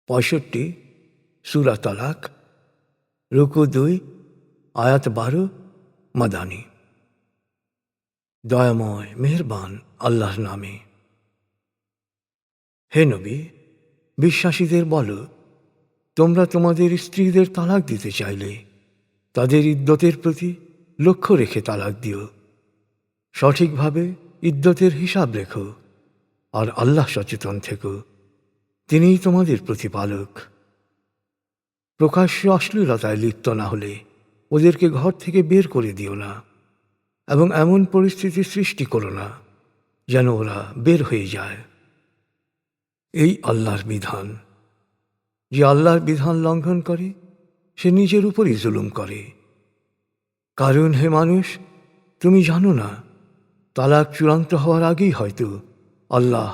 65 সূরা তালাক, রুকু 2, আয়াত 12, মাদানী। দয়াময় মেহেরবান আল্লাহর নামে। হে নবী, বিশ্বাসীদের বলো, তোমরা তোমাদের স্ত্রীদের তালাক দিতে চাইলে তাদের ইদ্যতের প্রতি লক্ষ্য রেখে তালাক দিও। সঠিকভাবে ইদ্যতের হিসাব রেখো, আর আল্লাহ সচেতন থেকো, তিনিই তোমাদের প্রতিপালক। প্রকাশ্য অশ্লীলতায় লিপ্ত না হলে ওদেরকে ঘর থেকে বের করে দিও না, এবং এমন পরিস্থিতি সৃষ্টি করো না যেন ওরা বের হয়ে যায়। এই আল্লাহর বিধান। যে আল্লাহর বিধান লঙ্ঘন করে সে নিজের উপরই জুলুম করে। কারণ হে মানুষ, তুমি জানো না, তালাক চূড়ান্ত হওয়ার আগেই হয়তো আল্লাহ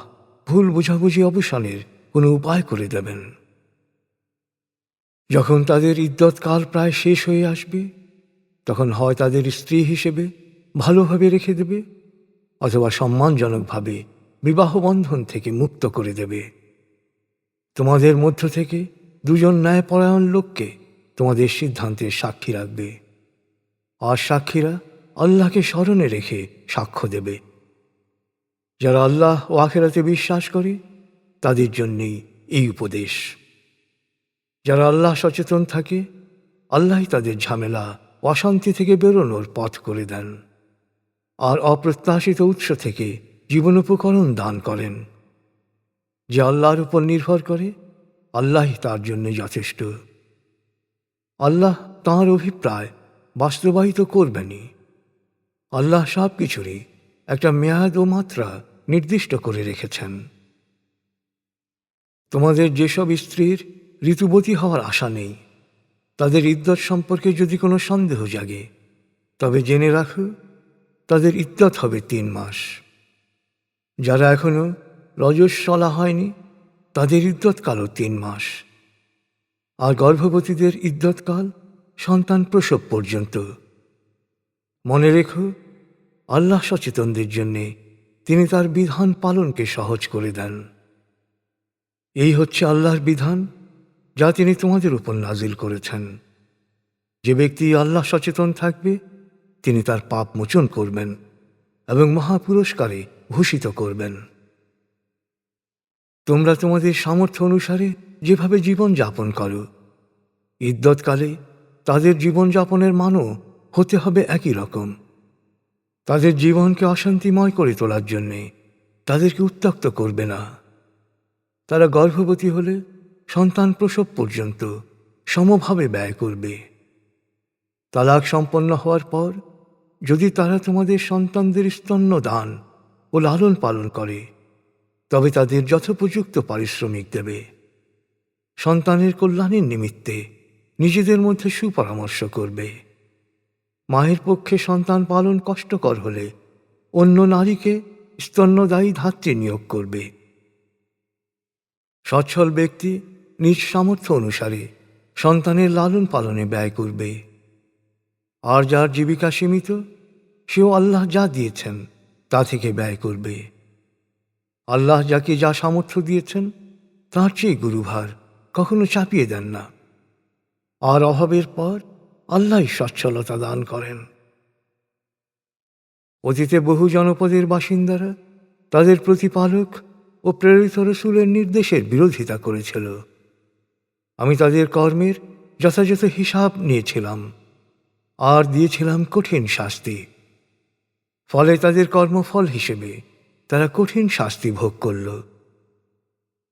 ভুল বোঝাবুঝি অবসানের কোনো উপায় করে দেবেন। যখন তাদের ইদ্যৎকাল প্রায় শেষ হয়ে আসবে, তখন হয় তাদের স্ত্রী হিসেবে ভালোভাবে রেখে দেবে, অথবা সম্মানজনকভাবে বিবাহ বন্ধন থেকে মুক্ত করে দেবে। তোমাদের মধ্য থেকে দুজন ন্যায়পরায়ণ লোককে তোমাদের সিদ্ধান্তের সাক্ষী রাখবে, আর সাক্ষীরা আল্লাহকে স্মরণে রেখে সাক্ষ্য দেবে। যারা আল্লাহ ও আখিরাতে বিশ্বাস করে তাদের জন্যেই এই উপদেশ। যারা আল্লাহ সচেতন থাকে, আল্লাহই তাদের ঝামেলা ও অশান্তি থেকে বেরোনোর পথ করে দেন, আর অপ্রত্যাশিত উৎস থেকে জীবনোপকরণ দান করেন। যে আল্লাহর উপর নির্ভর করে, আল্লাহই তার জন্য যথেষ্ট। আল্লাহ তাঁর অভিপ্রায় বাস্তবায়িত করবেনই। আল্লাহ সব কিছুরই একটা মেয়াদ ও মাত্রা নির্দিষ্ট করে রেখেছেন। তোমাদের যেসব স্ত্রীর ঋতুবতী হওয়ার আশা নেই, তাদের ইদ্যত সম্পর্কে যদি কোনো সন্দেহ জাগে, তবে জেনে রাখো তাদের ইদ্যত হবে 3 মাস। যারা এখনও রজস্বলা হয়নি, তাদের ইদ্যৎকালও 3 মাস। আর গর্ভবতীদের ইদ্যৎকাল সন্তান প্রসব পর্যন্ত। মনে রেখো, আল্লাহ সচেতনদের জন্যে তিনি তার বিধান পালনকে সহজ করে দেন। এই হচ্ছে আল্লাহর বিধান, যা তিনি তোমাদের উপর নাজিল করেছেন। যে ব্যক্তি আল্লাহ সচেতন থাকবে, তিনি তার পাপ মোচন করবেন এবং মহাপুরস্কারে ভূষিত করবেন। তোমরা তোমাদের সামর্থ্য অনুসারে যেভাবে জীবন যাপন করো, ইদ্যৎকালে তাদের জীবনযাপনের মানও হতে হবে একই রকম। তাদের জীবনকে অশান্তিময় করে তোলার জন্যে তাদেরকে উত্ত্যক্ত করবে না। তারা গর্ভবতী হলে সন্তান প্রসব পর্যন্ত সমভাবে ব্যয় করবে। তালাক সম্পন্ন হওয়ার পর যদি তারা তোমাদের সন্তানদের স্তন্য দান ও লালন পালন করে, তবে তাদের যথোপযুক্ত পারিশ্রমিক দেবে। সন্তানের কল্যাণের নিমিত্তে নিজেদের মধ্যে সুপরামর্শ করবে। মায়ের পক্ষে সন্তান পালন কষ্টকর হলে অন্য নারীকে স্তন্যদায়ী ধাত্রী নিয়োগ করবে। সচ্ছল ব্যক্তি নিজ সামর্থ্য অনুসারে সন্তানের লালন পালনে ব্যয় করবে। আর যার জীবিকা সীমিত, সেও আল্লাহ যা দিয়েছেন তা থেকে ব্যয় করবে। আল্লাহ যাকে যা সামর্থ্য দিয়েছেন তার চেয়ে গুরুভার কখনো চাপিয়ে দেন না। আর অভাবের পর আল্লাহই সচ্ছলতা দান করেন। অতীতে বহু জনপদের বাসিন্দারা তাদের প্রতিপালক ও প্রেরিত রসূলের নির্দেশের বিরোধিতা করেছিল। আমি তাদের কর্মের যথাযথ হিসাব নিয়েছিলাম আর দিয়েছিলাম কঠিন শাস্তি। ফলে তাদের কর্মফল হিসেবে তারা কঠিন শাস্তি ভোগ করল।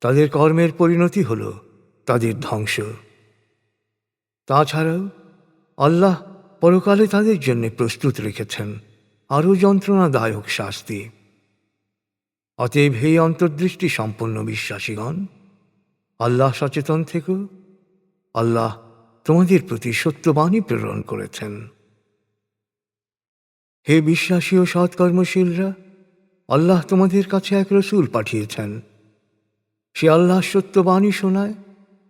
তাদের কর্মের পরিণতি হল তাদের ধ্বংস। তাছাড়াও আল্লাহ পরকালে তাদের জন্য প্রস্তুত রেখেছেন আরও যন্ত্রণাদায়ক শাস্তি। অতএব হে অন্তর্দৃষ্টি সম্পন্ন বিশ্বাসীগণ, আল্লাহ সচেতন থেকো। আল্লাহ তোমাদের প্রতি সত্যবাণী প্রেরণ করেছেন। হে বিশ্বাসী ও সৎকর্মশীলরা, আল্লাহ তোমাদের কাছে এক রসূল পাঠিয়েছেন। সে আল্লাহর সত্যবাণী শোনায়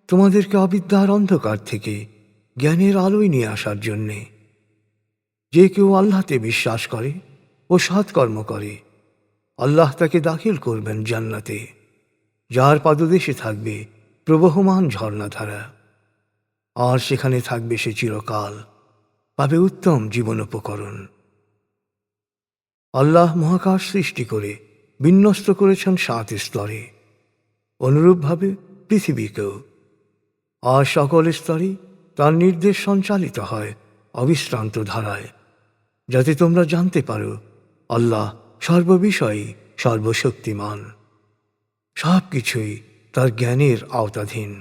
তোমাদেরকে অবিদ্যার অন্ধকার থেকে জ্ঞানের আলোয় নিয়ে আসার জন্যে। যে কেউ আল্লাহতে বিশ্বাস করে ও সৎকর্ম করে, আল্লাহ তাকে দাখিল করবেন জান্নাতে, যার পাদদেশে থাকবে প্রবহমান ঝর্ণাধারা, আর সেখানে থাকবে সে চিরকাল, পাবে উত্তম জীবন উপকরণ। আল্লাহ মহাকাশ সৃষ্টি করে বিন্যস্ত করেছেন 7 স্তরে, অনুরূপভাবে পৃথিবীকেও। আর সকল স্তরে তার নির্দেশ সঞ্চালিত হয় অবিশ্রান্ত ধারায়, যাতে তোমরা জানতে পারো আল্লাহ সর্ববিষয়ে সর্বশক্তিমান, সব কিছুই তার জ্ঞানের আওতাধীন।